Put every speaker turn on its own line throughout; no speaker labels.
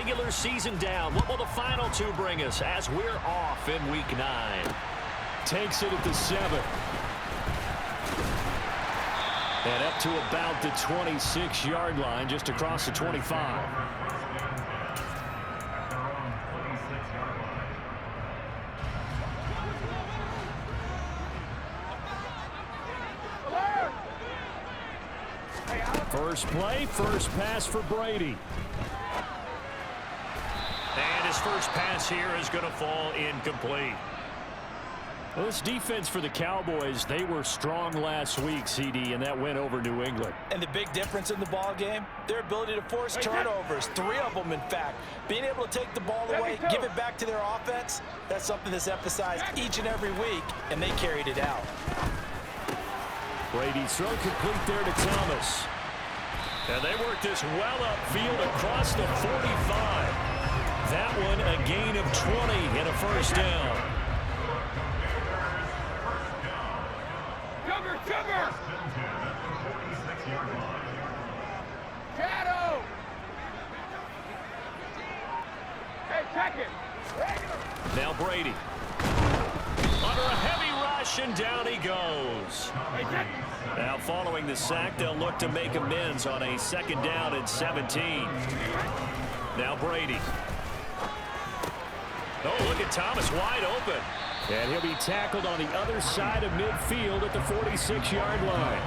regular season down. What will the final two bring us as we're off in Week 9?
Takes it at the 7. And up to about the 26-yard line, just across the 25. First play, first pass for Brady.
And his first pass here is going to fall incomplete.
Well, this defense for the Cowboys, they were strong last week, CD, and that went over New England.
And the big difference in the ball game, their ability to force turnovers, 3 of them, in fact. Being able to take the ball away, give it back to their offense, that's something that's emphasized each and every week, and they carried it out.
Brady's throw complete there to Thomas.
And they work this well upfield across the 45. That one a gain of 20 and a first down.
Cover! Shadow! Hey, check it!
Now Brady. Under a heavy rush, and down he goes. Now following the sack, they'll look to make amends on a second down and 17. Now Brady. Oh, look at Thomas wide open.
And he'll be tackled on the other side of midfield at the 46-yard line.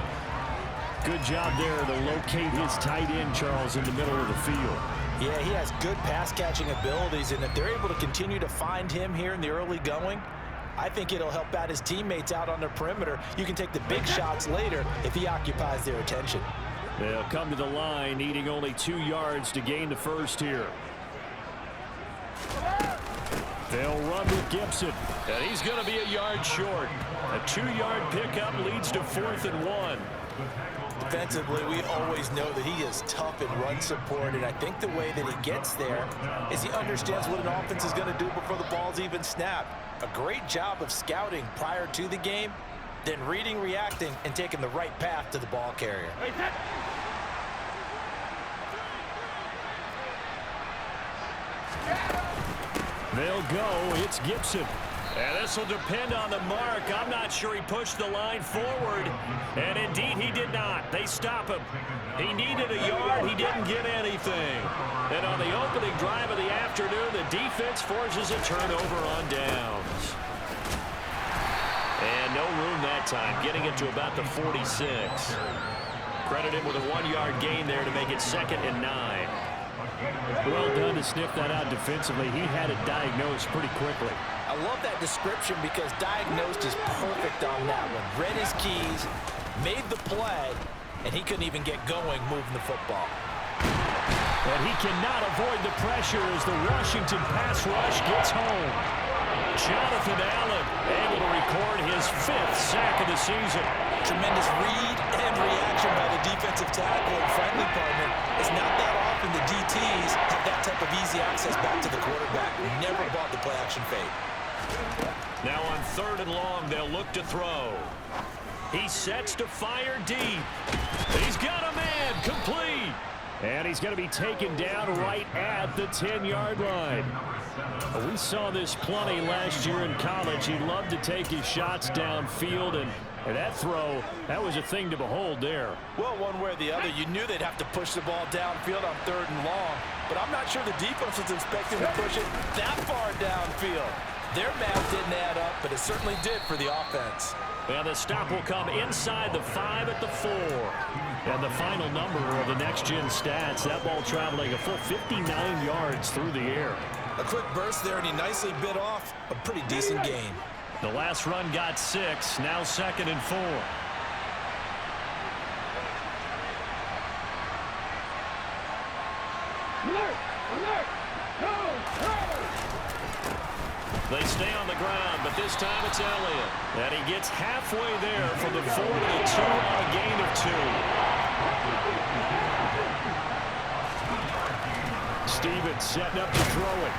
Good job there to locate his tight end, Charles, in the middle of the field.
Yeah, he has good pass-catching abilities, and if they're able to continue to find him here in the early going, I think it'll help out his teammates out on the perimeter. You can take the big shots later if he occupies their attention.
They'll come to the line, needing only 2 yards to gain the first here. They'll run with Gibson.
And he's going to be a yard short. A 2-yard pickup leads to 4th and 1.
Defensively, we always know that he is tough in run support, and I think the way that he gets there is he understands what an offense is going to do before the ball's even snapped. A great job of scouting prior to the game, then reading, reacting, and taking the right path to the ball carrier.
They'll go. It's Gibson.
And this will depend on the mark. I'm not sure he pushed the line forward. And indeed, he did not. They stop him. He needed a yard. He didn't get anything. And on the opening drive of the afternoon, the defense forces a turnover on downs. And no room that time, getting it to about the 46. Credit him with a 1-yard gain there to make it 2nd and 9.
Well done to sniff that out defensively. He had it diagnosed pretty quickly.
I love that description because diagnosed is perfect on that one. Read his keys, made the play, and he couldn't even get going moving the football.
And he cannot avoid the pressure as the Washington pass rush gets home. Jonathan Allen able to record his 5th sack of the season.
Tremendous read and reaction by the defensive tackle and friendly partner. It's not that often the DTs have that type of easy access back to the quarterback. Never bought the play-action fade.
Now on 3rd and long, they'll look to throw. He sets to fire deep. He's got a man, complete.
And he's going to be taken down right at the 10-yard line. We saw this plenty last year in college. He loved to take his shots downfield, and that throw, that was a thing to behold there.
Well, one way or the other, you knew they'd have to push the ball downfield on 3rd and long, but I'm not sure the defense was expecting to push it that far downfield. Their math didn't add up, but it certainly did for the offense.
And the stop will come inside the 5 at the 4.
And the final number of the next-gen stats, that ball traveling a full 59 yards through the air.
A quick burst there, and he nicely bit off a pretty decent gain.
The last run got 6, now 2nd and 4. They stay on the ground, but this time it's Elliott. And he gets halfway there from the 4 to the 2 on a gain of 2.
Stevens setting up to throw it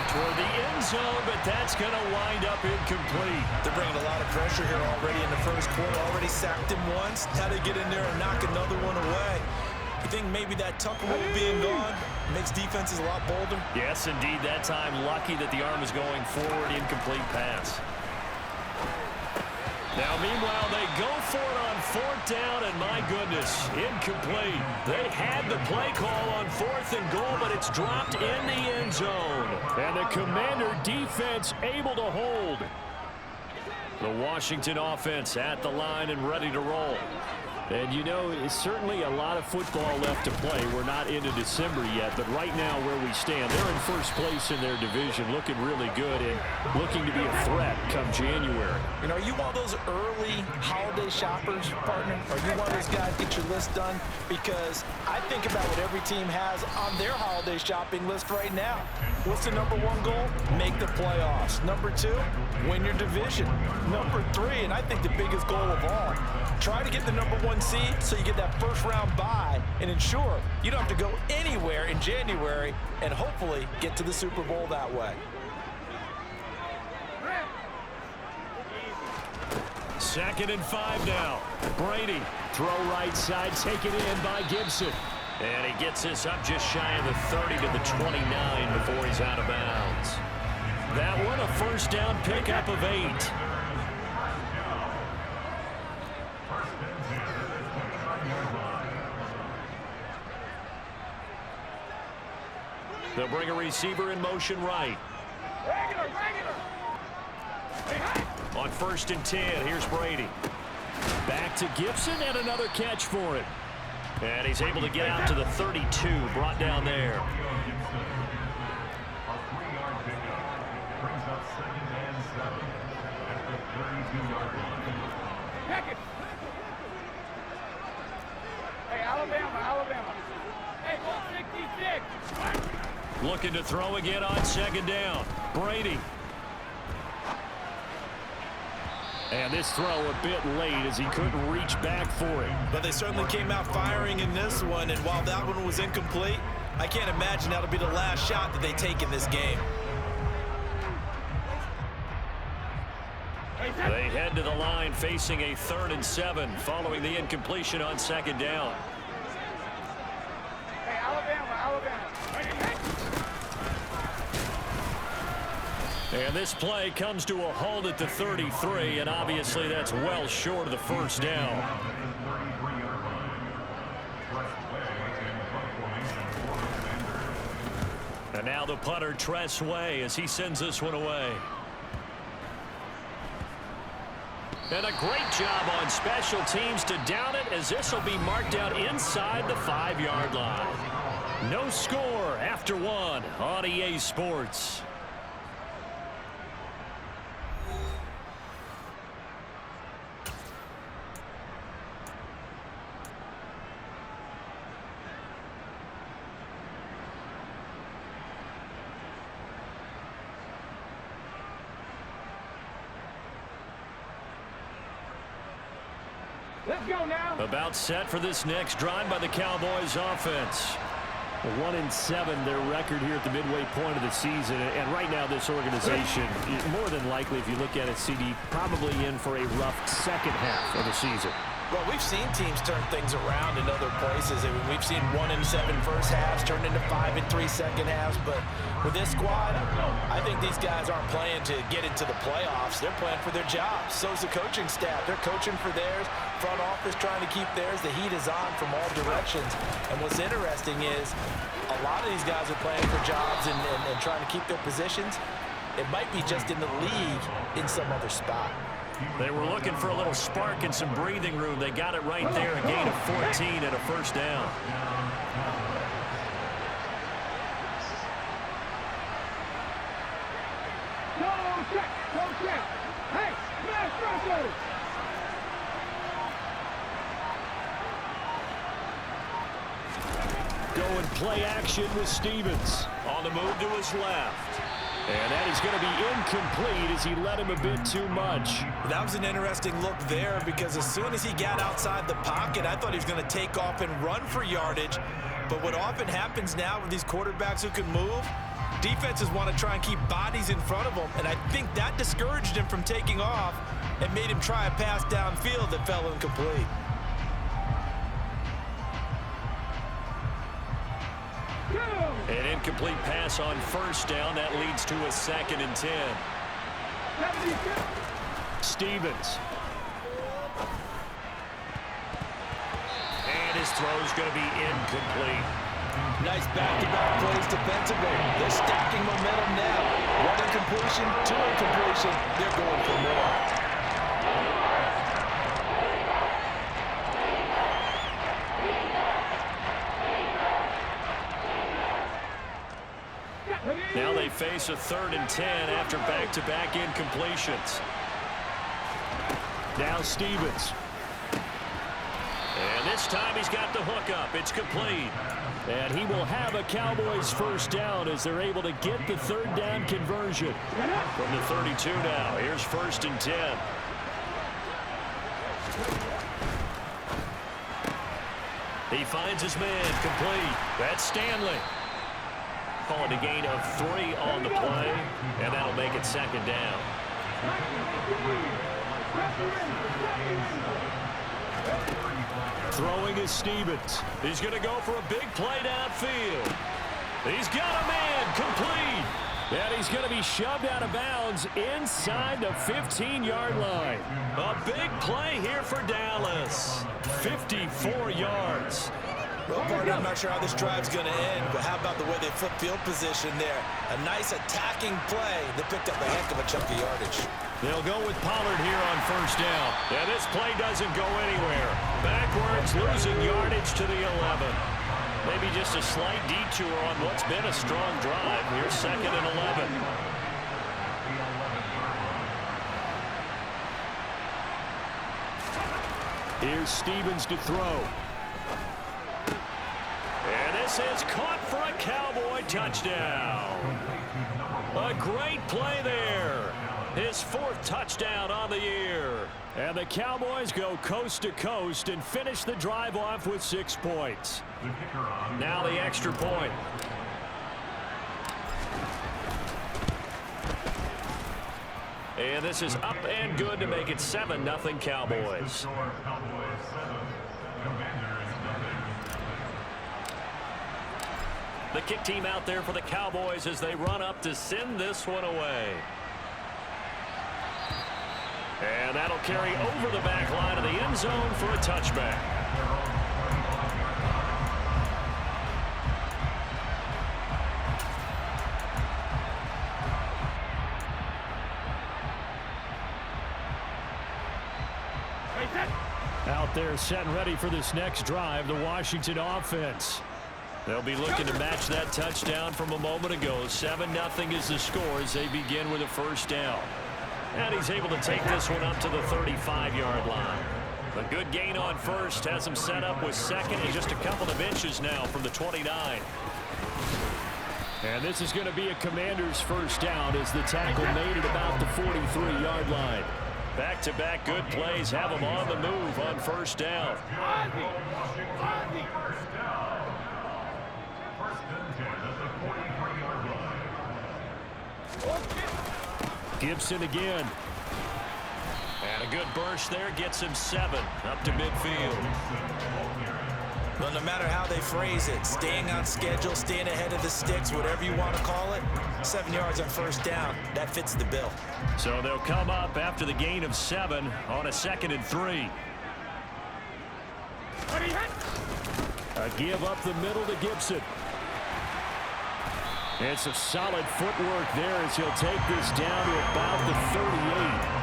toward the end zone, but that's going to wind up incomplete.
They're bringing a lot of pressure here already in the first quarter. Already sacked him once. How to get in there and knock another one away. You think maybe that Tucker rule being gone makes defenses a lot bolder?
Yes, indeed. That time, lucky that the arm was going forward. Incomplete pass. Now, meanwhile, they go for it on fourth down, and my goodness, incomplete. They had the play call on 4th and goal, but it's dropped in the end zone.
And the Commander defense able to hold.
The Washington offense at the line and ready to roll.
And, you know, it's certainly a lot of football left to play. We're not into December yet, but right now where we stand, they're in first place in their division, looking really good and looking to be a threat come January.
You know, are you one of those early holiday shoppers, partner? Are you one of those guys get your list done? Because I think about what every team has on their holiday shopping list right now. What's the number 1 goal? Make the playoffs. Number 2, win your division. Number 3, and I think the biggest goal of all, try to get the number 1 seed so you get that first round bye and ensure you don't have to go anywhere in January and hopefully get to the Super Bowl that way.
2nd and 5 now. Brady.
Throw right side, taken in by Gibson.
And he gets this up just shy of the 30 to the 29 before he's out of bounds. That one a first down pickup of 8. They'll bring a receiver in motion right. On 1st and 10, here's Brady.
Back to Gibson and another catch for him.
And he's able to get out to the 32, brought down there.
Hey, Alabama. Hey, 166.
Looking to throw again on 2nd down. Brady.
And this throw a bit late as he couldn't reach back for it.
But they certainly came out firing in this one, and while that one was incomplete, I can't imagine that'll be the last shot that they take in this game.
They head to the line facing a 3rd and 7 following the incompletion on 2nd down.
Hey, Alabama.
And this play comes to a halt at the 33, and obviously that's well short of the first down. And now the punter, Tress Way, as he sends this one away. And a great job on special teams to down it, as this will be marked out inside the 5-yard line. No score after 1 on EA Sports.
Let's go now.
About set for this next drive by the Cowboys offense.
1-7 their record here at the midway point of the season, and right now this organization, more than likely if you look at it, CD, probably in for a rough second half of the season.
Well, we've seen teams turn things around in other places. I mean, we've seen 1-7 first halves turn into 5-3 second halves, but with this squad, I think these guys aren't playing to get into the playoffs. They're playing for their jobs. So's the coaching staff. They're coaching for theirs. Front office trying to keep theirs. The heat is on from all directions. And what's interesting is a lot of these guys are playing for jobs and trying to keep their positions. It might be just in the league in some other spot.
They were looking for a little spark and some breathing room. They got it right there, a gain of 14 and a first down.
Go check. Hey, smash rushers.
Go and play action with Stevens.
On the move to his left.
And that is going to be incomplete as he led him a bit too much.
That was an interesting look there because as soon as he got outside the pocket, I thought he was going to take off and run for yardage. But what often happens now with these quarterbacks who can move, defenses want to try and keep bodies in front of them. And I think that discouraged him from taking off and made him try a pass downfield that fell incomplete.
incomplete pass on first down. That leads to a 2nd and 10.
Stevens.
And his throw's going to be incomplete.
Nice back-to-back plays defensively. They're stacking momentum now. One incompletion, two incompletion. They're going for more.
Now they face a 3rd and 10 after back-to-back incompletions.
Now Stevens.
And this time he's got the hook up. It's complete.
And he will have a Cowboys first down as they're able to get the 3rd down conversion.
From the 32 now, here's 1st and 10. He finds his man, complete. That's Stanley. Call it a gain of 3 on the play, and that'll make it 2nd down.
Throwing is Stevens.
He's going to go for a big play downfield. He's got a man, complete.
And he's going to be shoved out of bounds inside the 15-yard line.
A big play here for Dallas. 54 yards.
Well, partner, I'm not sure how this drive's going to end, but how about the way they flip field position there? A nice attacking play that picked up a heck of a chunk of yardage.
They'll go with Pollard here on first down.
Yeah, this play doesn't go anywhere. Backwards, losing yardage to the 11. Maybe just a slight detour on what's been a strong drive. Here's 2nd and 11.
Here's Stevens to throw.
And this is caught for a Cowboy touchdown. A great play there. His 4th touchdown on the year.
And the Cowboys go coast to coast and finish the drive off with 6 points.
Now the extra point. And this is up and good to make it 7-0 Cowboys. The kick team out there for the Cowboys as they run up to send this one away. And that'll carry over the back line of the end zone for a touchback.
Out there set and ready for this next drive, the Washington offense.
They'll be looking to match that touchdown from a moment ago. 7-0 is the score as they begin with a first down. And he's able to take this one up to the 35-yard line. A good gain on first has him set up with 2nd and just a couple of inches now from the 29.
And this is going to be a Commander's first down as the tackle made at about the 43-yard line.
Back-to-back good plays have him on the move on first down.
Gibson again.
And a good burst there gets him 7 up to midfield.
Well, no matter how they phrase it, staying on schedule, staying ahead of the sticks, whatever you want to call it, 7 yards on first down, that fits the bill.
So they'll come up after the gain of 7 on a 2nd and 3.
A give up the middle to Gibson. And some solid footwork there as he'll take this down to about the 38.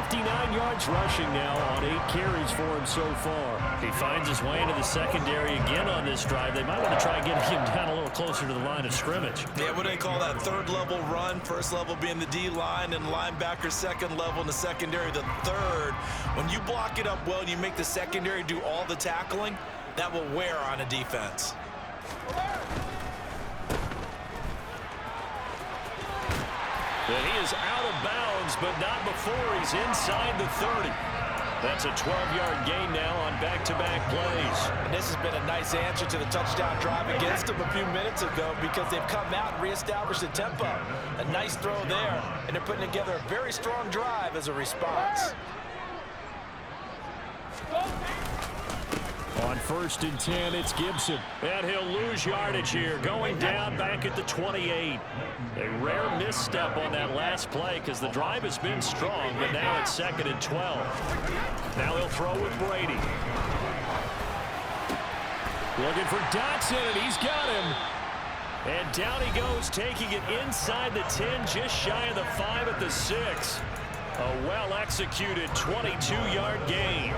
59 yards rushing now on 8 carries for him so far.
He finds his way into the secondary again on this drive. They might want to try getting him down a little closer to the line of scrimmage.
Yeah, what do they call that? 3rd level run. 1st level being the D-line and linebacker, 2nd level in the secondary, the 3rd. When you block it up well and you make the secondary do all the tackling, that will wear on a defense.
And he is out of bounds, but not before he's inside the 30. That's a 12-yard gain now on back-to-back plays.
And this has been a nice answer to the touchdown drive against them a few minutes ago because they've come out and reestablished the tempo. A nice throw there, and they're putting together a very strong drive as a response.
On 1st and 10. It's Gibson.
And he'll lose yardage here, going down back at the 28. A rare misstep on that last play because the drive has been strong, but now it's 2nd and 12. Now he'll throw with Brady.
Looking for Dotson, and he's got him.
And down he goes, taking it inside the 10, just shy of the 5 at the 6. A well-executed 22-yard gain.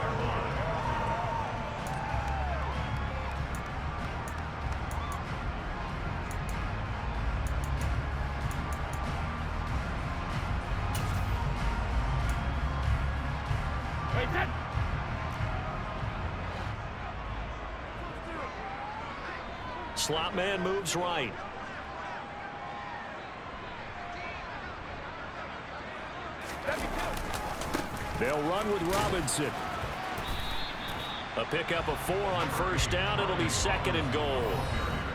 Slot man moves right.
They'll run with Robinson.
A pickup of 4 on 1st down. It'll be 2nd and goal.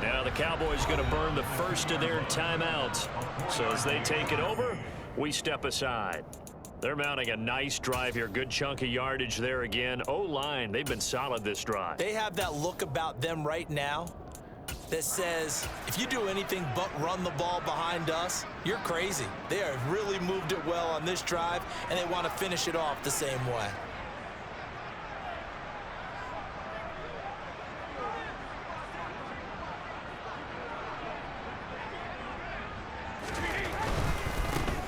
Now the Cowboys going to burn the first of their timeouts. So as they take it over, we step aside. They're mounting a nice drive here. Good chunk of yardage there again. O-line, they've been solid this drive.
They have that look about them right now that says, if you do anything but run the ball behind us, you're crazy. They have really moved it well on this drive, and they want to finish it off the same way.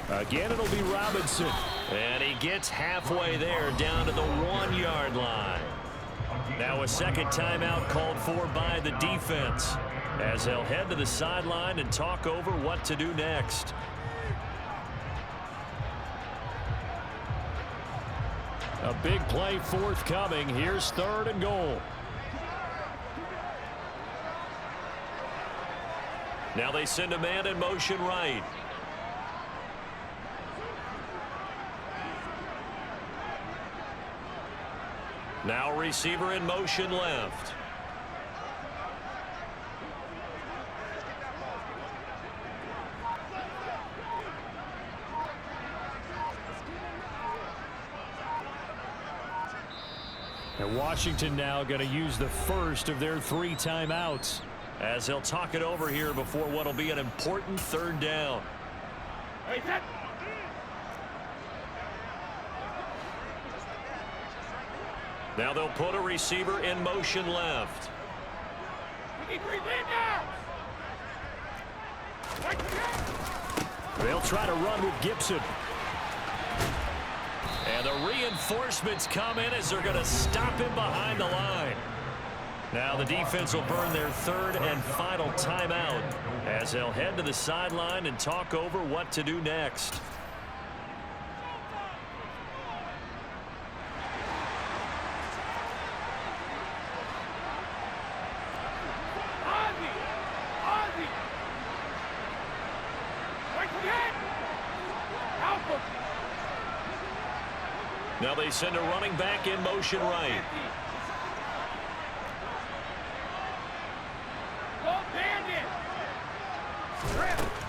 Again, it'll be Robinson.
And he gets halfway there, down to the 1-yard line. Now a second timeout called for by the defense, as they'll head to the sideline and talk over what to do next.
A big play forthcoming. Here's 3rd and goal.
Now they send a man in motion right. Now receiver in motion left.
And Washington now going to use the first of their 3 timeouts,
as they'll talk it over here before what will be an important 3rd down.
Hey, set.
Now they'll put a receiver in motion left.
We need 3 lead now.
they'll try to run with Gibson.
And the reinforcements come in as they're going to stop him behind the line. Now the defense will burn their 3rd and final timeout as they'll head to the sideline and talk over what to do next. Now they send a running back in motion right.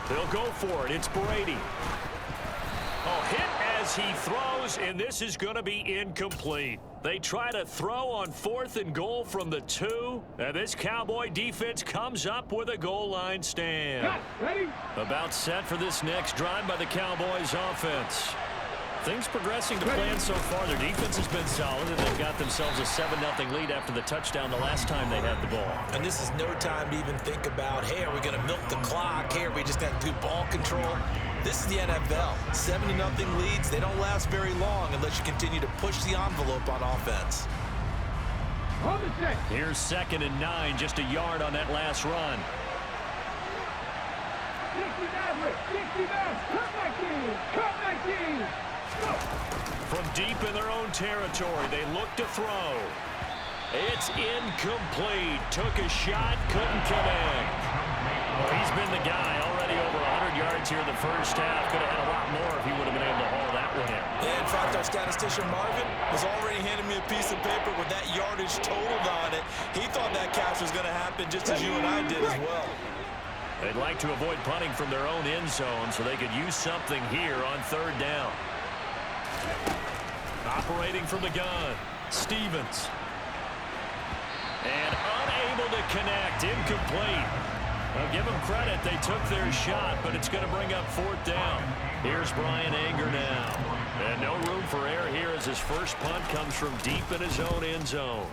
They'll go for it. It's Brady. Oh, hit as he throws, and this is going to be incomplete. They try to throw on 4th and goal from the 2, and this Cowboy defense comes up with a goal line stand.
Ready?
About set for this next drive by the Cowboys offense. Things progressing to plan so far. Their defense has been solid, and they've got themselves a 7-0 lead after the touchdown the last time they had the ball.
And this is no time to even think about, hey, are we going to milk the clock? Hey, are we just going to do ball control? This is the NFL. 70-0 leads, they don't last very long unless you continue to push the envelope on offense.
Hold the check.
Here's 2nd and 9, just a yard on that last run.
69, cut my team, cut my team.
From deep in their own territory, they look to throw. It's incomplete. Took a shot, couldn't connect. Well, he's been the guy. Already over 100 yards here in the first half. Could have had a lot more if he would have been able to haul that one in.
Yeah, in fact, our statistician Marvin was already handing me a piece of paper with that yardage totaled on it. He thought that catch was going to happen just as you and I did as well.
They'd like to avoid punting from their own end zone so they could use something here on 3rd down. Operating from the gun, Stevens. And unable to connect. Incomplete. Well, give them credit. They took their shot, but it's going to bring up 4th down. Here's Bryan Anger now. And no room for error here as his first punt comes from deep in his own end zone.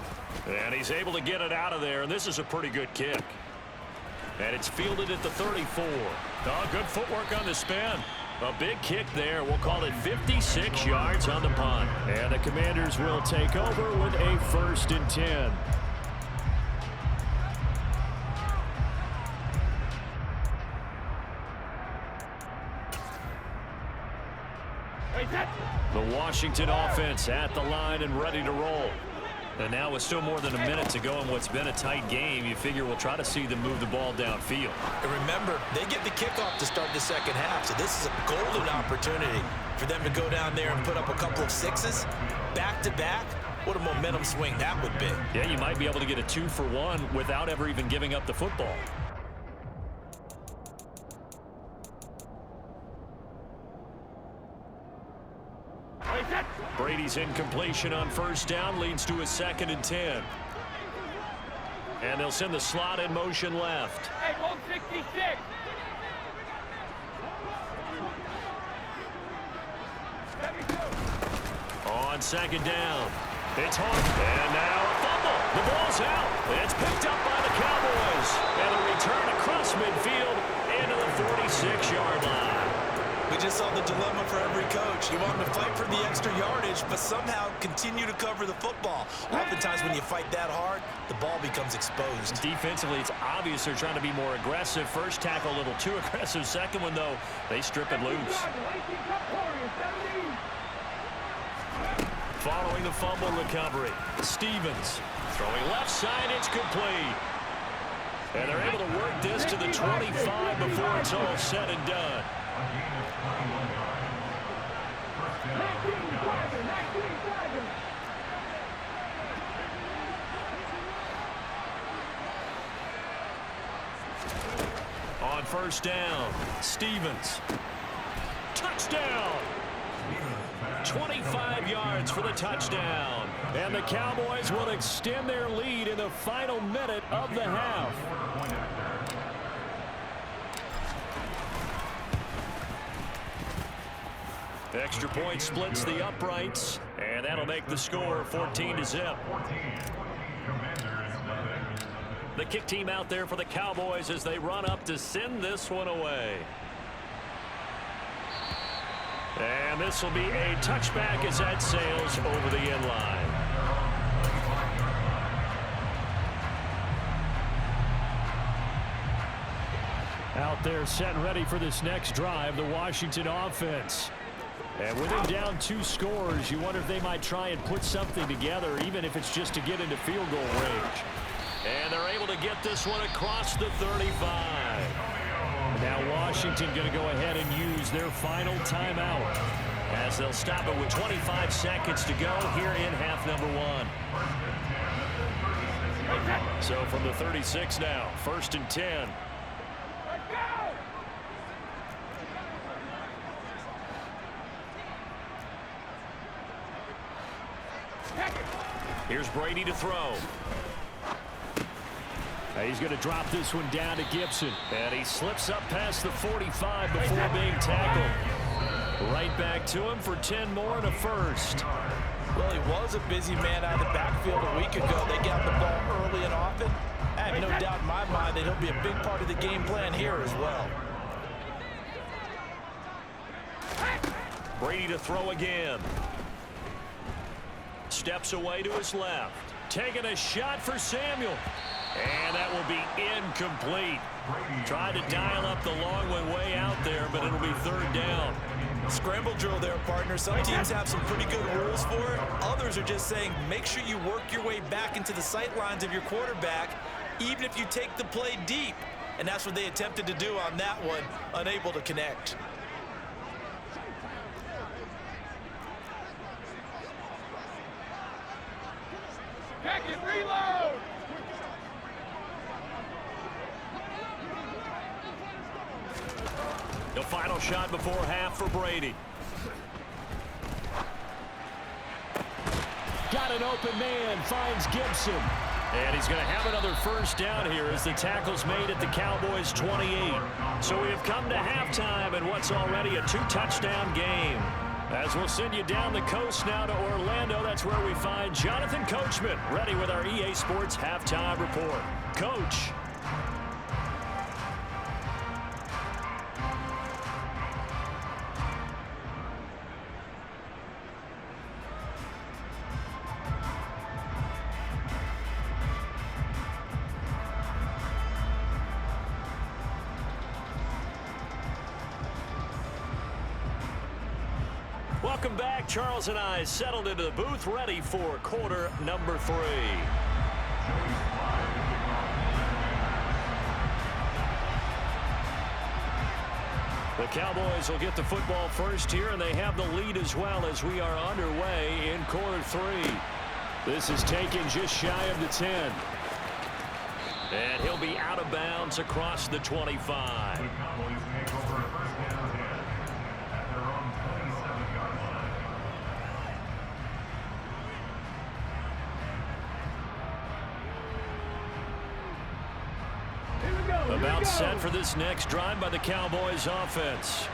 And he's able to get it out of there, and this is a pretty good kick. And it's fielded at the 34. Oh, good footwork on the spin. A big kick there. We'll call it 56 yards on the punt.
And the Commanders will take over with a 1st and 10. The Washington offense at the line and ready to roll.
And now with still more than a minute to go in what's been a tight game, you figure we'll try to see them move the ball downfield.
And remember, they get the kickoff to start the second half, so this is a golden opportunity for them to go down there and put up a couple of 6s back-to-back. What a momentum swing that would be.
Yeah, you might be able to get a 2-for-1 without ever even giving up the football. Brady's incompletion on 1st down leads to a 2nd and 10. And they'll send the slot in motion left.
Hey, 166.
On 2nd down. It's Hunt. And now a fumble. The ball's out. It's picked up by the Cowboys. And a return across midfield into the 46-yard line.
We just saw the dilemma for every coach. You want them to fight for the extra yardage, but somehow continue to cover the football. Oftentimes when you fight that hard, the ball becomes exposed.
Defensively, it's obvious they're trying to be more aggressive. First tackle a little too aggressive. Second one, though, they strip it loose. Following the fumble recovery, Stevens throwing left side. It's complete. And they're able to work this to the 25 before it's all said and done. On 1st down, Stevens. Touchdown! 25 yards for the touchdown.
And the Cowboys will extend their lead in the final minute of the half.
Extra point splits the uprights, and that'll make the score 14-0. The kick team out there for the Cowboys as they run up to send this one away. And this will be a touchback as that sails over the end line.
Out there set and ready for this next drive, the Washington offense. And with them down 2 scores, you wonder if they might try and put something together, even if it's just to get into field goal range.
And they're able to get this one across the 35.
Now Washington going to go ahead and use their final timeout,
as they'll stop it with 25 seconds to go here in half number 1. So from the 36 now, 1st and 10. Here's Brady to throw.
He's going to drop this one down to Gibson.
And he slips up past the 45 before being tackled. Right back to him for 10 more and a 1st.
Well, he was a busy man out of the backfield a week ago. They got the ball early and often. I have no doubt in my mind that he'll be a big part of the game plan here as well.
Brady to throw again. Steps away to his left. Taking a shot for Samuel. And that will be incomplete. Tried to dial up the long one way out there, but it'll be 3rd down.
Scramble drill there, partner. Some teams have some pretty good rules for it. Others are just saying make sure you work your way back into the sight lines of your quarterback, even if you take the play deep. And that's what they attempted to do on that one, unable to connect.
Pack it, reload!
The final shot before half for Brady.
Got an open man, finds Gibson. And he's going to have another first down here as the tackle's made at the Cowboys' 28. So we have come to halftime in what's already a 2-touchdown game. As we'll send you down the coast now to Orlando, that's where we find Jonathan Coachman, ready with our EA Sports Halftime Report. Coach. Welcome back. Charles and I settled into the booth, ready for quarter number 3. The Cowboys will get the football first here, and they have the lead as well as we are underway in quarter 3. This is taken just shy of the 10. And he'll be out of bounds across the 25. About set for this next drive by the Cowboys offense.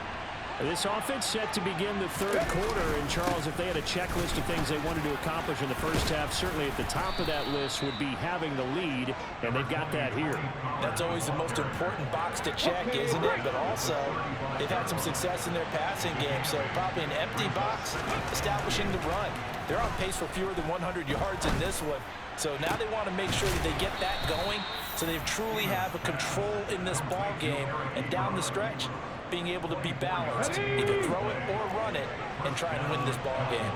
This offense set to begin the third quarter. And, Charles, if they had a checklist of things they wanted to accomplish in the first half, certainly at the top of that list would be having the lead, and they've got that here.
That's always the most important box to check, isn't it? But also, they've had some success in their passing game, so probably an empty box establishing the run. They're on pace for fewer than 100 yards in this one. So now they want to make sure that they get that going so they truly have a control in this ball game, and down the stretch, being able to be balanced, either throw it or run it, and try and win this ball game.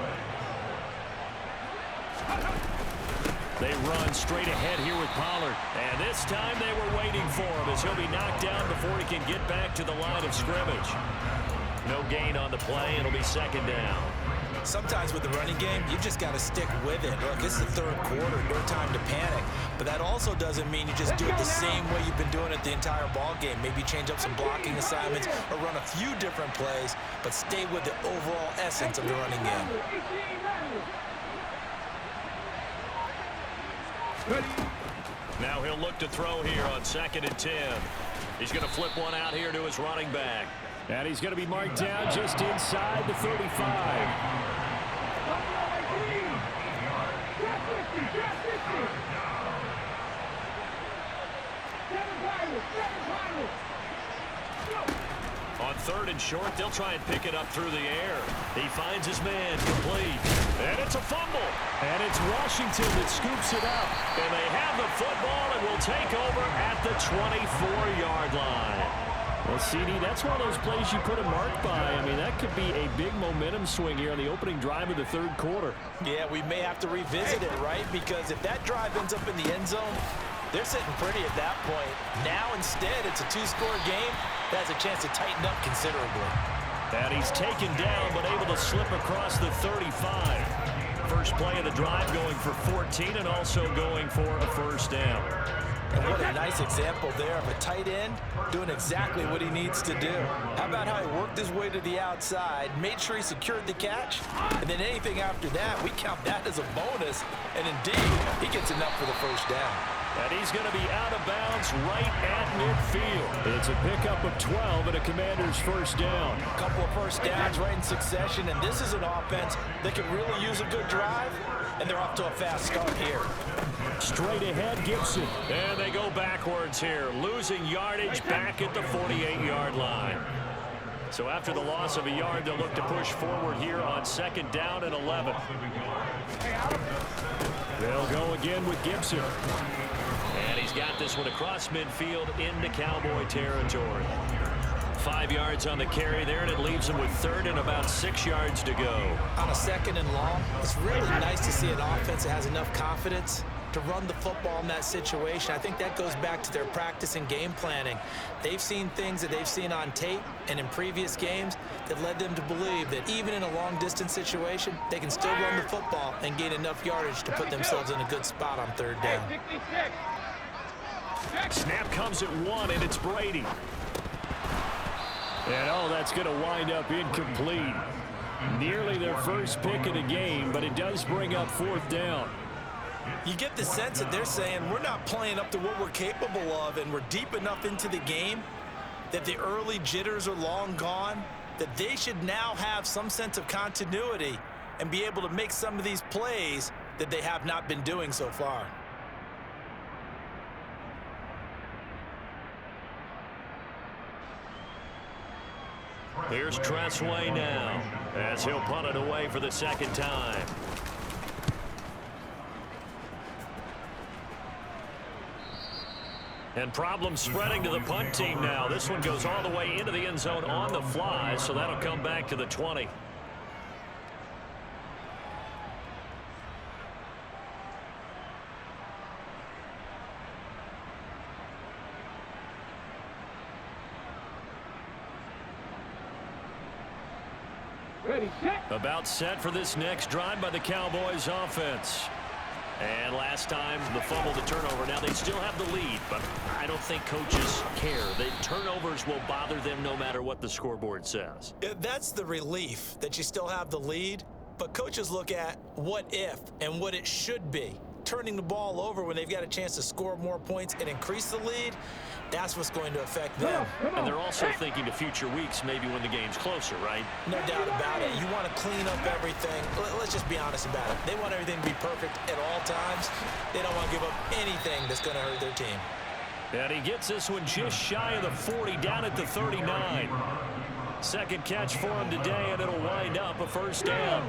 They run straight ahead here with Pollard. And this time they were waiting for him as he'll be knocked down before he can get back to the line of scrimmage. No gain on the play. It'll be second down.
Sometimes with the running game, you just got to stick with it. Look, it's the third quarter, no time to panic. But that also doesn't mean you just do it the same way you've been doing it the entire ball game. Maybe change up some blocking assignments or run a few different plays, but stay with the overall essence of the running game.
Now he'll look to throw here on 2nd and 10. He's going to flip one out here to his running back. And he's going to be marked down just inside the 35. On 3rd and short, they'll try and pick it up through the air. He finds his man, complete. And it's a fumble. And it's Washington that scoops it up. And they have the football and will take over at the 24-yard line. Well, CD, that's one of those plays you put a mark by. I mean, that could be a big momentum swing here on the opening drive of the third quarter.
Yeah, we may have to revisit it, right? Because if that drive ends up in the end zone, they're sitting pretty at that point. Now, instead, it's a 2-score game that has a chance to tighten up considerably.
And he's taken down, but able to slip across the 35. First play of the drive going for 14 and also going for a first down.
And what a nice example there of a tight end doing exactly what he needs to do. How about how he worked his way to the outside, made sure he secured the catch, and then anything after that, we count that as a bonus. And indeed, he gets enough for the first down.
And he's going to be out of bounds right at midfield. It's a pickup of 12 and a Commander's first down.
A couple of first downs right in succession, and this is an offense that can really use a good drive, and they're off to a fast start here.
Straight ahead, Gibson. And they go backwards here, losing yardage back at the 48-yard line. So after the loss of a yard, they'll look to push forward here on 2nd down and 11. They'll go again with Gibson. And he's got this one across midfield into Cowboy territory. 5 yards on the carry there, and it leaves him with 3rd and about 6 yards to go.
On a 2nd and long, it's really nice to see an offense that has enough confidence to run the football in that situation. I think that goes back to their practice and game planning. They've seen things that they've seen on tape and in previous games that led them to believe that even in a long-distance situation, they can still run the football and gain enough yardage to put themselves in a good spot on 3rd down.
Snap comes at 1, and it's Brady. And, oh, that's going to wind up incomplete. Nearly their first pick of the game, but it does bring up 4th down.
You get the sense that they're saying we're not playing up to what we're capable of, and we're deep enough into the game that the early jitters are long gone, that they should now have some sense of continuity and be able to make some of these plays that they have not been doing so far.
Here's Tressway now as he'll punt it away for the second time. And problems spreading to the punt team now. This one goes all the way into the end zone on the fly, so that'll come back to the 20.
Ready, set.
About set for this next drive by the Cowboys offense. And last time, the fumble, the turnover. Now they still have the lead, but I don't think coaches care. The turnovers will bother them no matter what the scoreboard says.
That's the relief, that you still have the lead. But coaches look at what if and what it should be. Turning the ball over when they've got a chance to score more points and increase the lead, that's what's going to affect them.
And they're also thinking to future weeks, maybe when the game's closer, right?
No doubt about it. You want to clean up everything. Let's just be honest about it. They want everything to be perfect at all times. They don't want to give up anything that's going to hurt their team.
And he gets this one just shy of the 40, down at the 39. Second catch for him today, and it'll wind up a first down.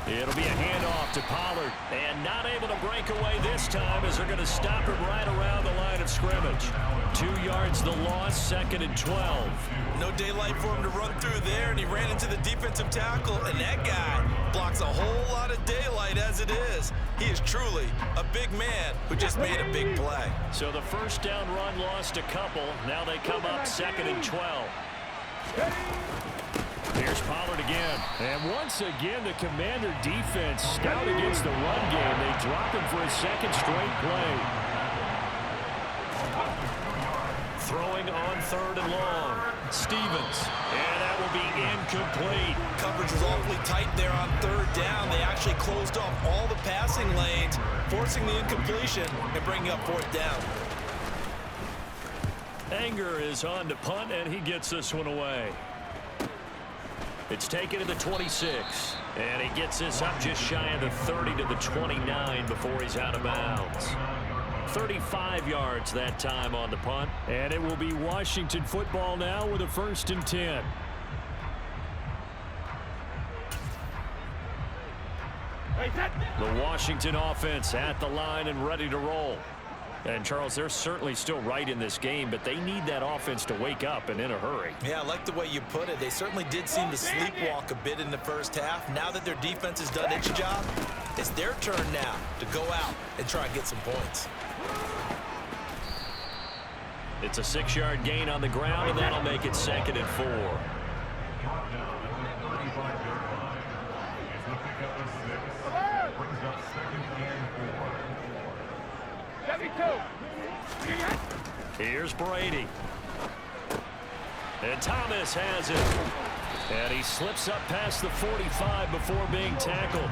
It'll be a handoff to Pollard, and not able to break away this time as they're going to stop him right around the line of scrimmage. 2 yards the loss, second and 12.
No daylight for him to run through there, and he ran into the defensive tackle, and that guy blocks a whole lot of daylight as it is. He is truly a big man who just made a big play.
So the first down run lost a couple. Now they come up second and 12. Here's Pollard again. And once again, the Commander defense stout against the run game. They drop him for a second straight play. Throwing on third and long. Stevens. And that will be incomplete.
Coverage was awfully tight there on third down. They actually closed off all the passing lanes, forcing the incompletion and bringing up fourth down.
Anger is on to punt, and he gets this one away. It's taken to the 26, and he gets this up just shy of the 30 to the 29 before he's out of bounds. 35 yards that time on the punt, and it will be Washington football now with a 1st and 10. The Washington offense at the line and ready to roll. And, Charles, they're certainly still right in this game, but they need that offense to wake up and in a hurry.
Yeah, I like the way you put it. They certainly did seem to sleepwalk a bit in the first half. Now that their defense has done its job, it's their turn now to go out and try and get some points.
It's a 6-yard gain on the ground, and that'll make it 2nd and 4. Here's Brady. And Thomas has it. And he slips up past the 45 before being tackled.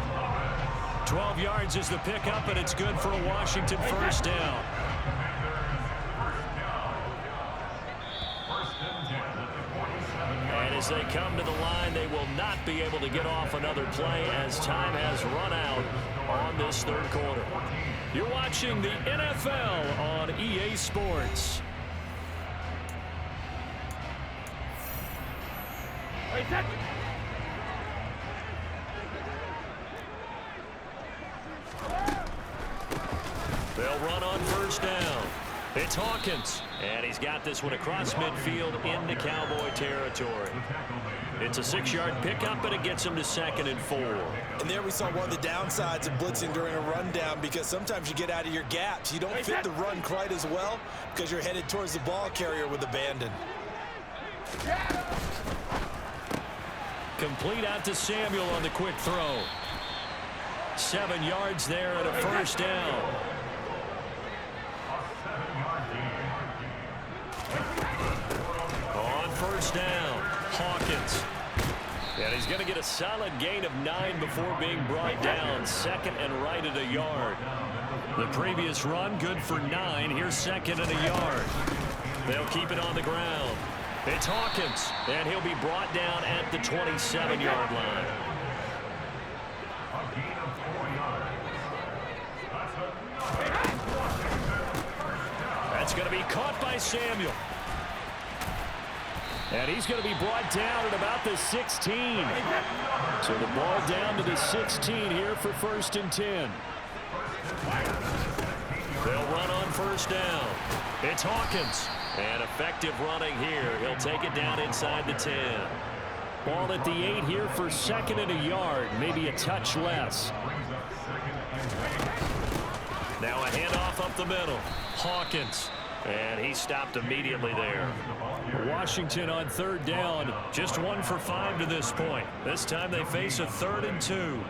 12 yards is the pickup, and it's good for a Washington first down. And as they come to the line, they will not be able to get off another play as time has run out on this third quarter. You're watching the NFL on EA Sports. They'll run on first down. It's Hawkins, and he's got this one across midfield into Cowboy territory. It's a 6-yard pickup, and it gets him to 2nd and 4.
And there we saw one of the downsides of blitzing during a rundown, because sometimes you get out of your gaps. You don't fit the run quite as well because you're headed towards the ball carrier with abandon.
Complete out to Samuel on the quick throw. 7 yards there and a first down. He's going to get a solid gain of 9 before being brought down. Second and right at a yard. The previous run, good for 9. Here's second and a yard. They'll keep it on the ground. It's Hawkins, and he'll be brought down at the 27-yard line. That's going to be caught by Samuel. And he's going to be brought down at about the 16. So the ball down to the 16 here for 1st and 10. They'll run on first down. It's Hawkins. And effective running here. He'll take it down inside the 10. Ball at the 8 here for second and a yard. Maybe a touch less. Now a handoff up the middle. Hawkins. And he stopped immediately there. Washington on 3rd down. Just 1 for 5 to this point. This time they face a 3rd and 2.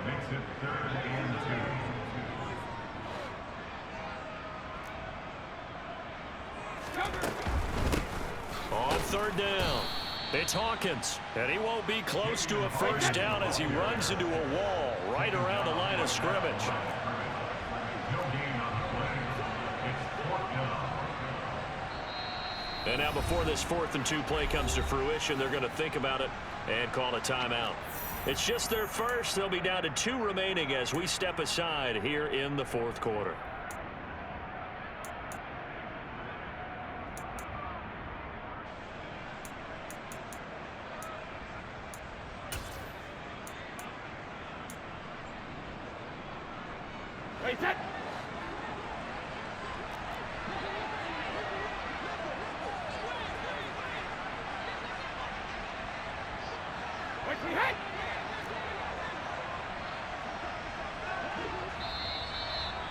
On 3rd down, it's Hawkins. And he won't be close to a first down as he runs into a wall right around the line of scrimmage. And now before this 4th and 2 play comes to fruition, they're going to think about it and call a timeout. It's just their first. They'll be down to 2 remaining as we step aside here in the 4th quarter.
Wait, set.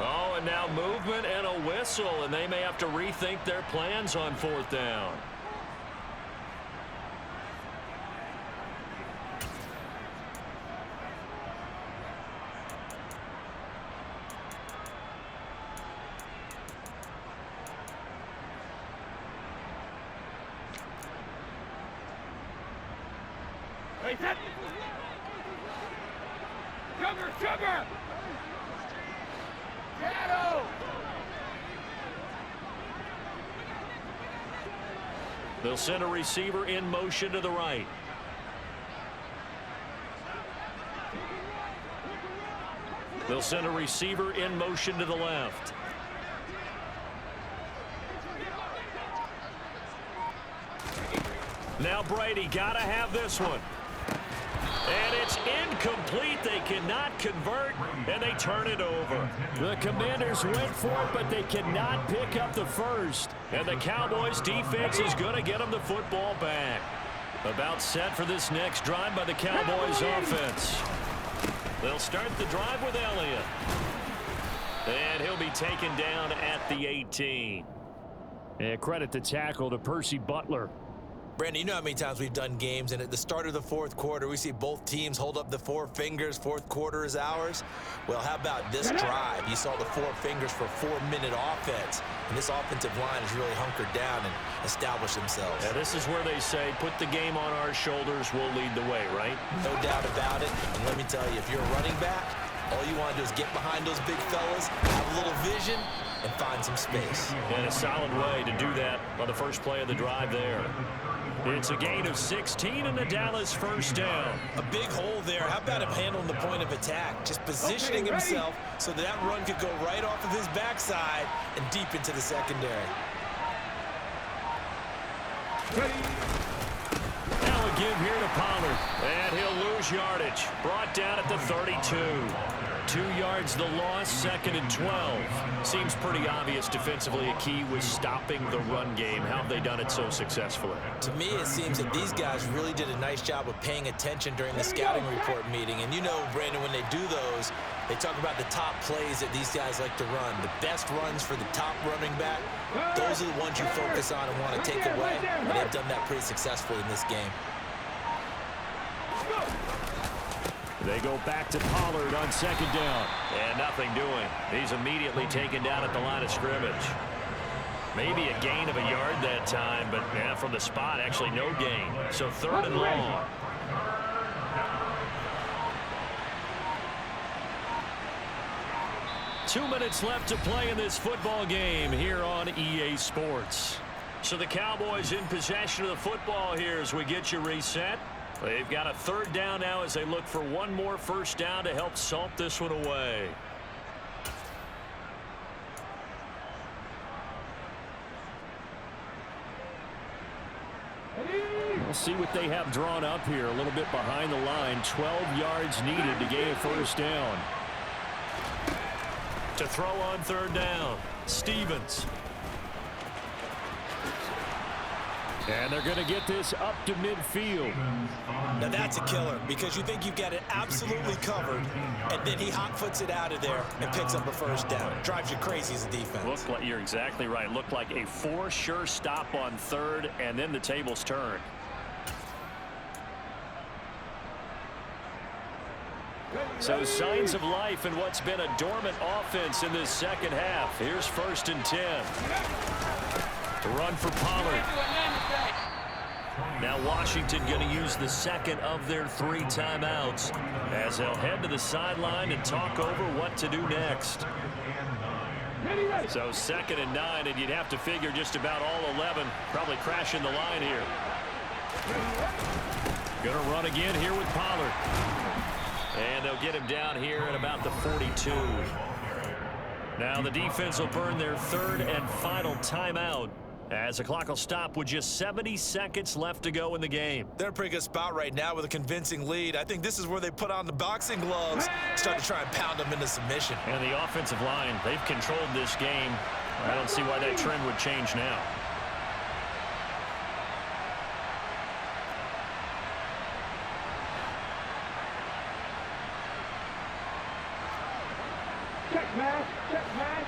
Oh, and now movement and a whistle, and they may have to rethink their plans on 4th down.
Wait, set. Sugar! Shadow!
They'll send a receiver in motion to the right. They'll send a receiver in motion to the left. Now Brady got to have this one. And it's incomplete. They cannot convert, and they turn it over.
The Commanders went for it, but they cannot pick up the first.
And the Cowboys defense is going to get them the football back. About set for this next drive by the Cowboys offense. They'll start the drive with Elliott. And he'll be taken down at the 18.
And credit the tackle to Percy Butler.
Brandon, you know how many times we've done games, and at the start of the 4th quarter, we see both teams hold up the 4 fingers, 4th quarter is ours. Well, how about this drive? You saw the 4 fingers for 4-minute offense, and this offensive line has really hunkered down and established themselves.
Yeah, this is where they say, put the game on our shoulders, we'll lead the way, right?
No doubt about it, and let me tell you, if you're a running back, all you want to do is get behind those big fellas, have a little vision, and find some space.
And a solid way to do that on the first play of the drive there. It's a gain of 16 and the Dallas first down.
A big hole there. How about him handling the point of attack? Just positioning himself so that run could go right off of his backside and deep into the secondary.
Now a give here to Pollard. And he'll lose yardage. Brought down at the 32. 2 yards the loss, 2nd and 12. Seems pretty obvious defensively a key was stopping the run game. How have they done it so successfully?
To me, it seems that these guys really did a nice job of paying attention during the scouting report meeting. And you know, Brandon, when they do those, they talk about the top plays that these guys like to run. The best runs for the top running back, those are the ones you focus on and want to take away. And they've done that pretty successfully in this game.
They go back to Pollard on 2nd down.
And nothing doing. He's immediately taken down at the line of scrimmage. Maybe a gain of a yard that time, but from the spot, actually no gain. So 3rd and long. 2 minutes left to play in this football game here on EA Sports. So the Cowboys in possession of the football here as we get you reset. They've got a third down now as they look for one more first down to help salt this one away.
We'll see what they have drawn up here. A little bit behind the line. 12 yards needed to gain a first down.
To throw on third down, Stevens.
And they're going to get this up to midfield.
Now that's a killer because you think you've got it absolutely covered, and then he hot-foots it out of there and picks up a first down. Drives you crazy as a defense.
Look like you're exactly right. Looked like a for-sure stop on third, and then the tables turned.
So signs of life in what's been a dormant offense in this second half. Here's 1st and 10.
To run for Pollard. Now Washington going to use the second of their 3 timeouts as they'll head to the sideline and talk over what to do next.
So 2nd and 9, and you'd have to figure just about all 11 probably crashing the line here.
Going to run again here with Pollard. And they'll get him down here at about the 42. Now the defense will burn their 3rd and final timeout as the clock will stop with just 70 seconds left to go in the game.
They're in a pretty good spot right now with a convincing lead. I think this is where they put on the boxing gloves, start to try and pound them into submission.
And the offensive line, they've controlled this game. I don't see why that trend would change now.
Check pass. Check pass.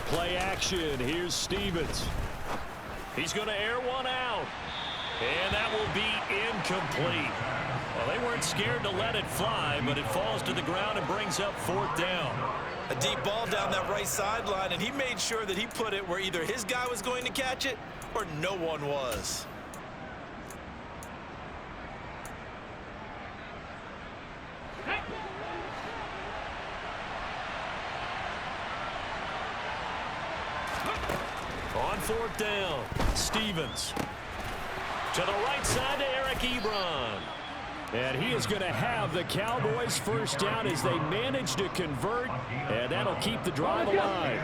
Play action. Here's Stevens.
He's going to air one out. And that will be incomplete. Well, they weren't scared to let it fly, but it falls to the ground and brings up 4th down.
A deep ball down that right sideline, and he made sure that he put it where either his guy was going to catch it or no one was.
On 4th down, Stevens. To the right side to Eric Ebron.
And he is going to have the Cowboys first down as they manage to convert, and that'll keep the drive alive.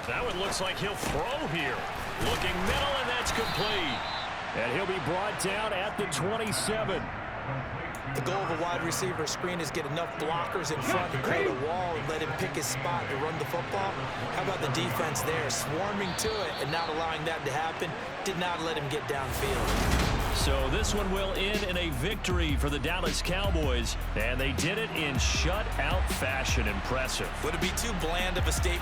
That one looks like he'll throw here. Looking middle, and that's complete.
And he'll be brought down at the 27.
The goal of a wide receiver screen is get enough blockers in front to create a wall and let him pick his spot to run the football. How about the defense there, swarming to it and not allowing that to happen? Did not let him get downfield.
So this one will end in a victory for the Dallas Cowboys, and they did it in shutout fashion. Impressive.
Would it be too bland of a statement